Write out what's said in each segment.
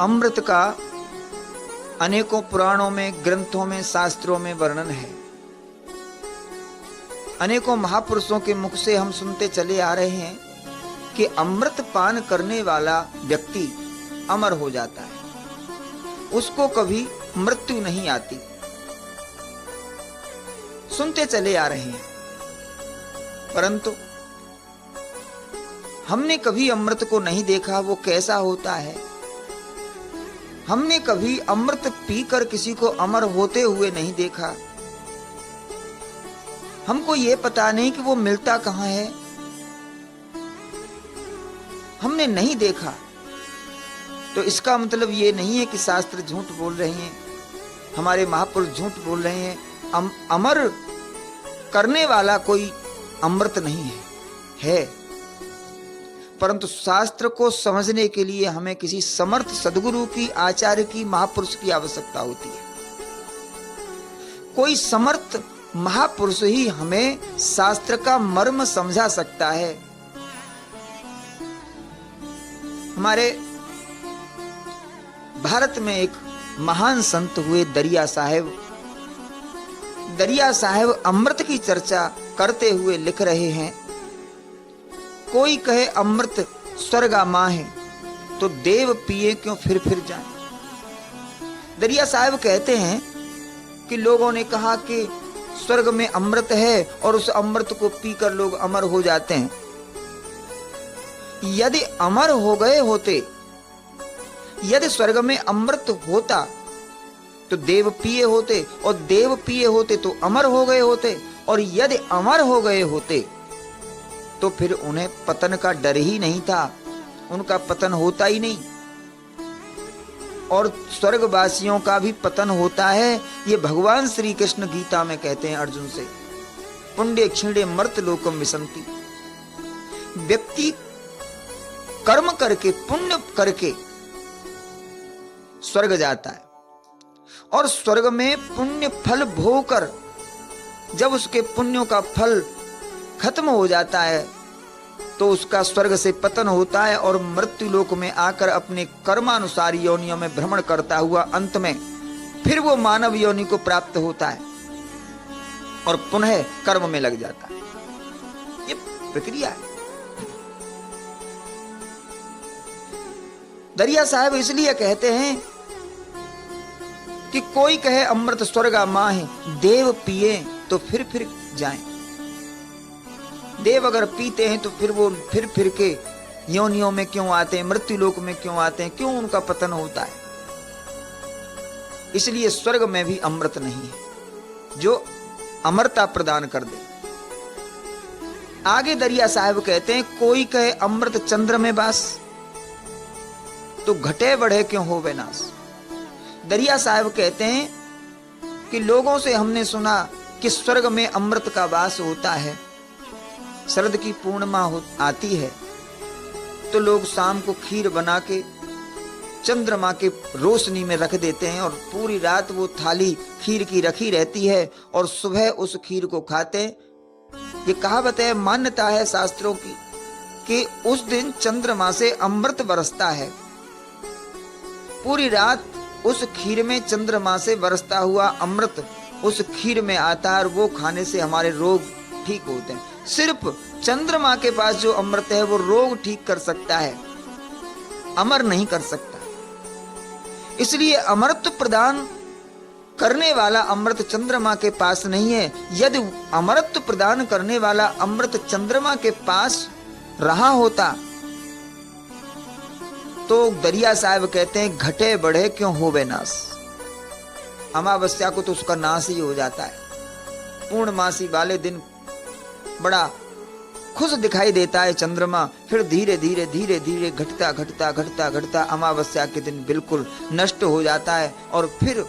अमृत का अनेकों पुराणों में, ग्रंथों में, शास्त्रों में वर्णन है। अनेकों महापुरुषों के मुख से हम सुनते चले आ रहे हैं कि अमृत पान करने वाला व्यक्ति अमर हो जाता है, उसको कभी मृत्यु नहीं आती। सुनते चले आ रहे हैं, परंतु हमने कभी अमृत को नहीं देखा, वो कैसा होता है। हमने कभी अमृत पीकर किसी को अमर होते हुए नहीं देखा। हमको ये पता नहीं कि वो मिलता कहां है, हमने नहीं देखा। तो इसका मतलब ये नहीं है कि शास्त्र झूठ बोल रहे हैं, हमारे महापुरुष झूठ बोल रहे हैं। अमर करने वाला कोई अमृत नहीं है, परंतु शास्त्र को समझने के लिए हमें किसी समर्थ सद्गुरु की, आचार्य की, महापुरुष की आवश्यकता होती है। कोई समर्थ महापुरुष ही हमें शास्त्र का मर्म समझा सकता है। हमारे भारत में एक महान संत हुए दरिया साहेब। दरिया साहेब अमृत की चर्चा करते हुए लिख रहे हैं, कोई कहे अमृत स्वर्गा मां है, तो देव पिए क्यों फिर जाए। दरिया साहब कहते हैं कि लोगों ने कहा कि स्वर्ग में अमृत है और उस अमृत को पीकर लोग अमर हो जाते हैं। यदि अमर हो गए होते, यदि स्वर्ग में अमृत होता तो देव पिए होते, और देव पिए होते तो अमर हो गए होते, और यदि अमर हो गए होते तो फिर उन्हें पतन का डर ही नहीं था, उनका पतन होता ही नहीं। और स्वर्गवासियों का भी पतन होता है, ये भगवान श्री कृष्ण गीता में कहते हैं अर्जुन से, पुण्य क्षीणे मर्त लोकम विसंति। व्यक्ति कर्म करके, पुण्य करके स्वर्ग जाता है, और स्वर्ग में पुण्य फल भोग कर जब उसके पुण्यों का फल खत्म हो जाता है तो उसका स्वर्ग से पतन होता है, और मृत्यु लोक में आकर अपने कर्मानुसार योनियों में भ्रमण करता हुआ अंत में फिर वो मानव योनि को प्राप्त होता है और पुनः कर्म में लग जाता है। ये प्रक्रिया है। दरिया साहब इसलिए कहते हैं कि कोई कहे अमृत स्वर्गा मां है, देव पिए तो फिर जाएं। देव अगर पीते हैं तो फिर वो फिर के योनियों में क्यों आते हैं, मृत्यु लोक में क्यों आते हैं, क्यों उनका पतन होता है। इसलिए स्वर्ग में भी अमृत नहीं है जो अमरता प्रदान कर दे। आगे दरिया साहब कहते हैं, कोई कहे अमृत चंद्र में वास, तो घटे बढ़े क्यों हो विनाश। दरिया साहब कहते हैं कि लोगों से हमने सुना कि स्वर्ग में अमृत का वास होता है, शरद की पूर्णिमा आती है तो लोग शाम को खीर बना के चंद्रमा के रोशनी में रख देते हैं, और पूरी रात वो थाली खीर की रखी रहती है, और सुबह उस खीर को खाते हैं। ये कहावत है, मान्यता है शास्त्रों की कि उस दिन चंद्रमा से अमृत बरसता है। पूरी रात उस खीर में चंद्रमा से बरसता हुआ अमृत उस खीर में आता है, और वो खाने से हमारे रोग ठीक होते हैं। सिर्फ चंद्रमा के पास जो अमृत है वो रोग ठीक कर सकता है, अमर नहीं कर सकता। इसलिए अमृत प्रदान करने वाला अमृत चंद्रमा के पास नहीं है। यदि अमृत प्रदान करने वाला अमृत चंद्रमा के पास रहा होता तो दरिया साहब कहते हैं, घटे बढ़े क्यों हो नाश। अमावस्या को तो उसका नाश ही हो जाता है। पूर्णमासी वाले दिन बड़ा खुश दिखाई देता है चंद्रमा, फिर धीरे धीरे धीरे धीरे घटता घटता घटता घटता अमावस्या के दिन बिल्कुल नष्ट हो जाता है, और फिर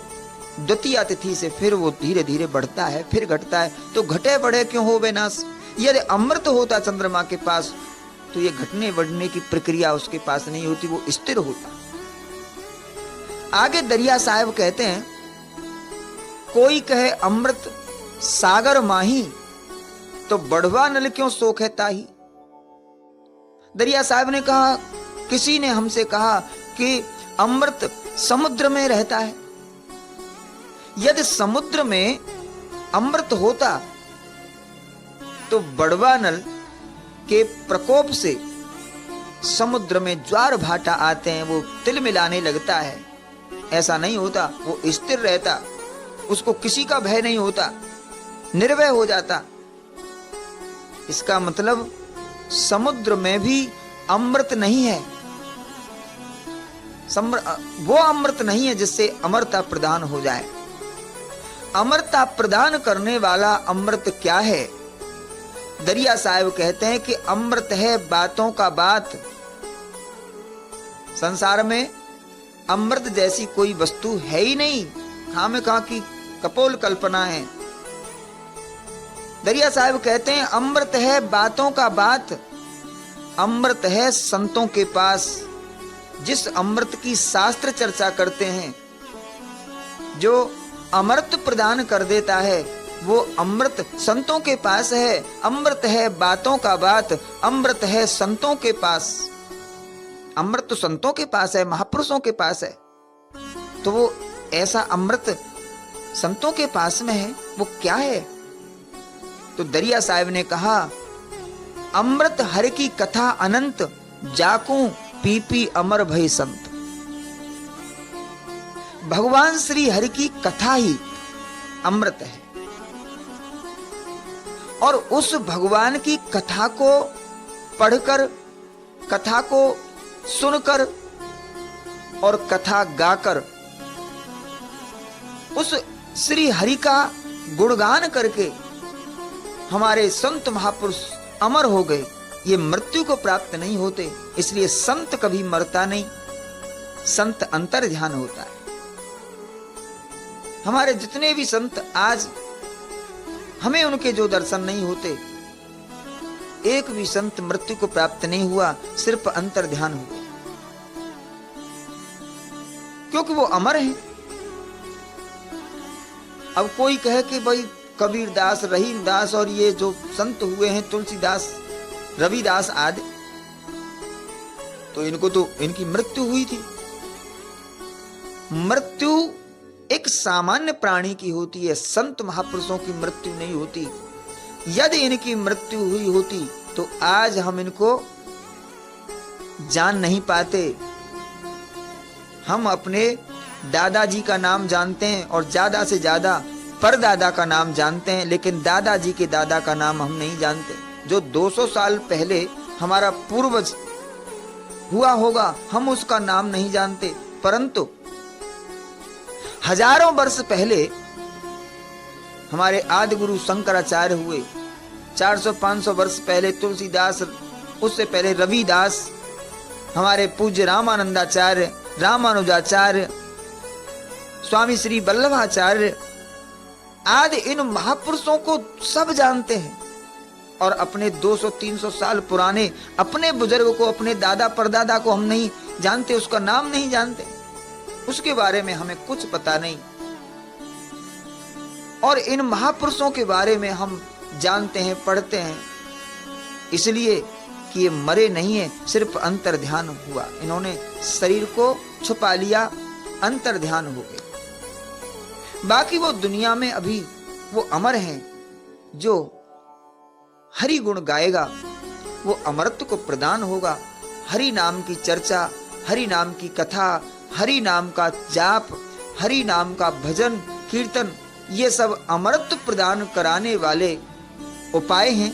द्वितीया तिथि से फिर वो धीरे धीरे बढ़ता है, फिर घटता है। तो घटे बढ़े क्यों हो विनाश। यदि अमृत होता चंद्रमा के पास तो ये घटने बढ़ने की प्रक्रिया उसके पास नहीं होती, वो स्थिर होता। आगे दरिया साहब कहते हैं, कोई कहे अमृत सागर माही, तो बढ़वा नल क्यों सोख है ताही। दरिया साहब ने कहा, किसी ने हमसे कहा कि अमृत समुद्र में रहता है। यदि समुद्र में अमृत होता तो बड़वा नल के प्रकोप से समुद्र में ज्वार भाटा आते हैं, वो तिल मिलाने लगता है। ऐसा नहीं होता, वो स्थिर रहता, उसको किसी का भय नहीं होता, निर्भय हो जाता। इसका मतलब समुद्र में भी अमृत नहीं है, वो अमृत नहीं है जिससे अमरता प्रदान हो जाए। अमरता प्रदान करने वाला अमृत क्या है? दरिया साहब कहते हैं कि अमृत है बातों का बात। संसार में अमृत जैसी कोई वस्तु है ही नहीं, खामखा की कपोल कल्पना है। दरिया साहब कहते हैं अमृत है बातों का बात, अमृत है संतों के पास। जिस अमृत की शास्त्र चर्चा करते हैं, जो अमृत प्रदान कर देता है, वो अमृत संतों के पास है। अमृत है बातों का बात, अमृत है संतों के पास। अमृत तो संतों के पास है, महापुरुषों के पास है। तो वो ऐसा अमृत संतों के पास में है, वो क्या है? तो दरिया साहब ने कहा, अमृत हरि की कथा अनंत, जाकू पी पी अमर भई संत। भगवान श्री हरि की कथा ही अमृत है, और उस भगवान की कथा को पढ़कर, कथा को सुनकर और कथा गाकर, उस श्री हरि का गुणगान करके हमारे संत महापुरुष अमर हो गए। ये मृत्यु को प्राप्त नहीं होते, इसलिए संत कभी मरता नहीं, संत अंतर ध्यान होता है। हमारे जितने भी संत आज हमें उनके जो दर्शन नहीं होते, एक भी संत मृत्यु को प्राप्त नहीं हुआ, सिर्फ अंतर ध्यान हुआ, क्योंकि वो अमर हैं। अब कोई कहे कि भाई कबीरदास, रहीमदास और ये जो संत हुए हैं, तुलसीदास, रविदास आदि, तो इनको तो इनकी मृत्यु हुई थी। मृत्यु एक सामान्य प्राणी की होती है, संत महापुरुषों की मृत्यु नहीं होती। यदि इनकी मृत्यु हुई होती तो आज हम इनको जान नहीं पाते। हम अपने दादाजी का नाम जानते हैं और ज्यादा से ज्यादा परदादा का नाम जानते हैं, लेकिन दादाजी के दादा का नाम हम नहीं जानते। जो 200 साल पहले हमारा पूर्वज हुआ होगा, हम उसका नाम नहीं जानते, परंतु हजारों वर्ष पहले हमारे आदि गुरु शंकराचार्य हुए, 400-500 वर्ष पहले तुलसीदास, उससे पहले रविदास, हमारे पूज्य रामानंदाचार्य, रामानुजाचार्य, स्वामी श्री वल्लभाचार्य आदि, इन महापुरुषों को सब जानते हैं। और अपने 200-300 साल पुराने अपने बुजुर्ग को, अपने दादा परदादा को हम नहीं जानते, उसका नाम नहीं जानते, उसके बारे में हमें कुछ पता नहीं। और इन महापुरुषों के बारे में हम जानते हैं, पढ़ते हैं, इसलिए कि ये मरे नहीं है, सिर्फ अंतर ध्यान हुआ। इन्होंने शरीर को छुपा लिया, अंतर ध्यान हो गए। बाकी वो दुनिया में अभी वो अमर हैं। जो हरि गुण गाएगा वो अमरत्व को प्रदान होगा। हरि नाम की चर्चा, हरि नाम की कथा, हरि नाम का जाप, हरि नाम का भजन कीर्तन, ये सब अमरत्व प्रदान कराने वाले उपाय हैं।